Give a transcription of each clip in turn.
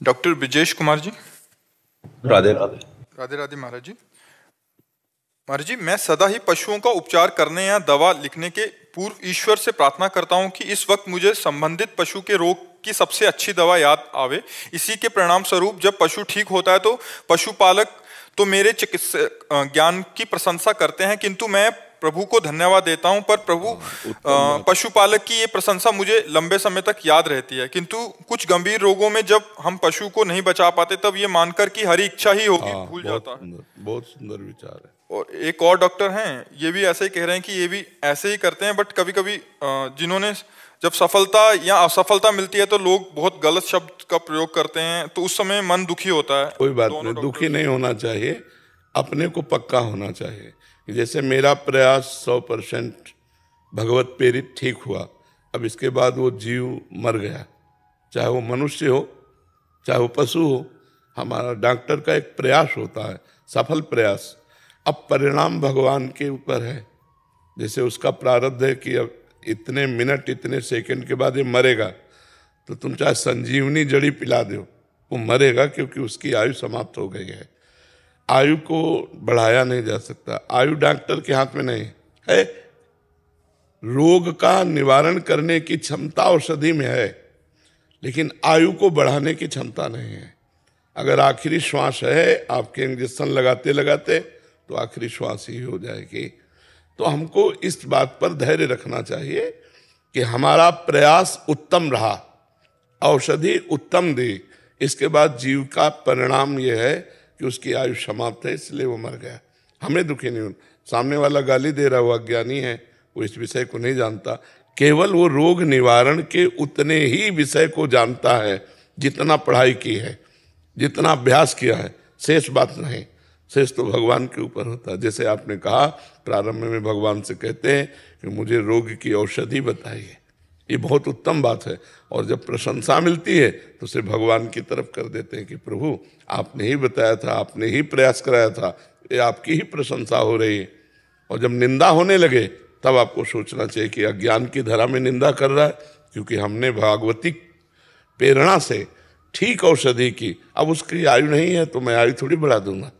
Doctor Brijesh Kumar ji. Radhe Radhe. Radhe Radhe महाराज जी। महाराज जी, मैं सदा ही पशुओं का उपचार करने या दवा लिखने के पूर्व ईश्वर से प्रार्थना करता हूं कि इस वक्त मुझे संबंधित पशु के रोग की सबसे अच्छी दवा याद आवे। इसी के परिणाम स्वरूप जब पशु ठीक होता है तो पशुपालक तो मेरे चिकित्सा ज्ञान की प्रशंसा करते हैं, किंतु मैं प्रभु को धन्यवाद देता हूं, पर प्रभु पशुपालक की ये प्रशंसा मुझे लंबे समय तक याद रहती है। किंतु कुछ गंभीर रोगों में जब हम पशु को नहीं बचा पाते तब ये मानकर कि हरी इच्छा ही होगी भूल जाता है। बहुत सुंदर विचार है। और एक और डॉक्टर हैं, ये भी ऐसे ही कह रहे हैं कि ये भी ऐसे ही करते हैं, बट कभी कभी जिन्होंने जब सफलता या असफलता मिलती है तो लोग बहुत गलत शब्द का प्रयोग करते हैं, तो उस समय मन दुखी होता है। कोई बात नहीं, दुखी नहीं होना चाहिए, अपने को पक्का होना चाहिए। जैसे मेरा प्रयास 100% भगवत प्रेरित ठीक हुआ, अब इसके बाद वो जीव मर गया, चाहे वो मनुष्य हो चाहे वो पशु हो, हमारा डॉक्टर का एक प्रयास होता है, सफल प्रयास। अब परिणाम भगवान के ऊपर है। जैसे उसका प्रारब्ध है कि अब इतने मिनट इतने सेकंड के बाद ये मरेगा, तो तुम चाहे संजीवनी जड़ी पिला दो, वो मरेगा, क्योंकि उसकी आयु समाप्त हो गई है। आयु को बढ़ाया नहीं जा सकता, आयु डॉक्टर के हाथ में नहीं है। रोग का निवारण करने की क्षमता औषधि में है, लेकिन आयु को बढ़ाने की क्षमता नहीं है। अगर आखिरी श्वास है, आपके इंजेक्शन लगाते लगाते तो आखिरी श्वास ही हो जाएगी। तो हमको इस बात पर धैर्य रखना चाहिए कि हमारा प्रयास उत्तम रहा, औषधि उत्तम दी, इसके बाद जीव का परिणाम यह है कि उसकी आयु समाप्त है, इसलिए वो मर गया। हमें दुखी नहीं होना। सामने वाला गाली दे रहा हुआ अज्ञानी है, वो इस विषय को नहीं जानता, केवल वो रोग निवारण के उतने ही विषय को जानता है जितना पढ़ाई की है, जितना अभ्यास किया है, शेष बात नहीं। शेष तो भगवान के ऊपर होता है। जैसे आपने कहा, प्रारंभ में भगवान से कहते हैं कि मुझे रोग की औषधि बताइए, ये बहुत उत्तम बात है। और जब प्रशंसा मिलती है तो उसे भगवान की तरफ कर देते हैं कि प्रभु आपने ही बताया था, आपने ही प्रयास कराया था, ये आपकी ही प्रशंसा हो रही है। और जब निंदा होने लगे तब आपको सोचना चाहिए कि अज्ञान की धरा में निंदा कर रहा है, क्योंकि हमने भागवती प्रेरणा से ठीक औषधि की। अब उसकी आयु नहीं है तो मैं आयु थोड़ी बढ़ा दूंगा।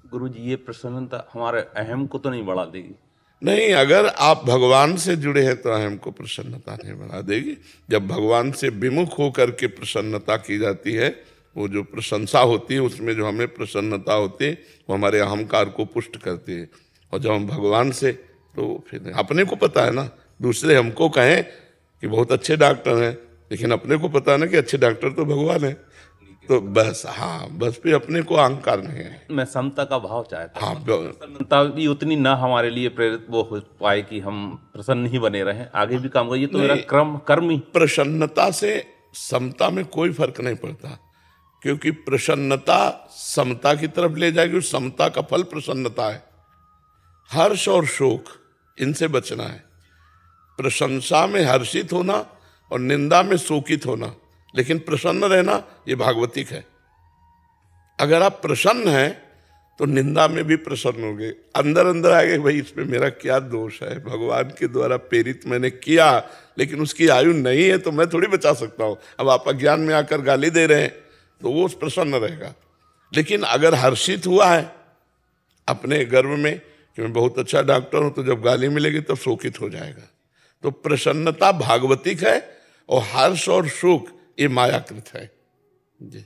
गुरु जी, ये प्रसन्नता हमारे अहम को तो नहीं बढ़ा देगी? नहीं, अगर आप भगवान से जुड़े हैं तो अहम को प्रसन्नता नहीं बढ़ा देगी। जब भगवान से विमुख होकर के प्रसन्नता की जाती है, वो जो प्रशंसा होती है उसमें जो हमें प्रसन्नता होती है वो हमारे अहंकार को पुष्ट करती है। और जब हम भगवान से, तो फिर अपने को पता है ना, दूसरे हमको कहें कि बहुत अच्छे डॉक्टर हैं, लेकिन अपने को पता है ना कि अच्छे डॉक्टर तो भगवान है, तो बस हाँ, बस फिर अपने को अहंकार नहीं है। मैं समता का भाव चाहता हूँ। हाँ, प्रसन्नता भी उतनी ना हमारे लिए प्रेरित वो हो पाए कि हम प्रसन्न ही बने रहें, आगे भी काम करिए, तो मेरा कर्म ही। प्रसन्नता से समता में कोई फर्क नहीं पड़ता, क्योंकि प्रसन्नता समता की तरफ ले जाएगी। समता का फल प्रसन्नता है। हर्ष और शोक, इनसे बचना है। प्रशंसा में हर्षित होना और निंदा में शोकित होना, लेकिन प्रसन्न रहना, ये भागवतिक है। अगर आप प्रसन्न हैं तो निंदा में भी प्रसन्न होंगे। अंदर अंदर आएंगे, भाई इसमें मेरा क्या दोष है, भगवान के द्वारा प्रेरित मैंने किया, लेकिन उसकी आयु नहीं है तो मैं थोड़ी बचा सकता हूँ। अब आप अज्ञान में आकर गाली दे रहे हैं तो वो प्रसन्न रहेगा। लेकिन अगर हर्षित हुआ है अपने गर्व में कि मैं बहुत अच्छा डॉक्टर हूँ, तो जब गाली मिलेगी तब शोकित हो जाएगा। तो प्रसन्नता भागवतिक है और हर्ष और शोक ये मायाकृत है जी।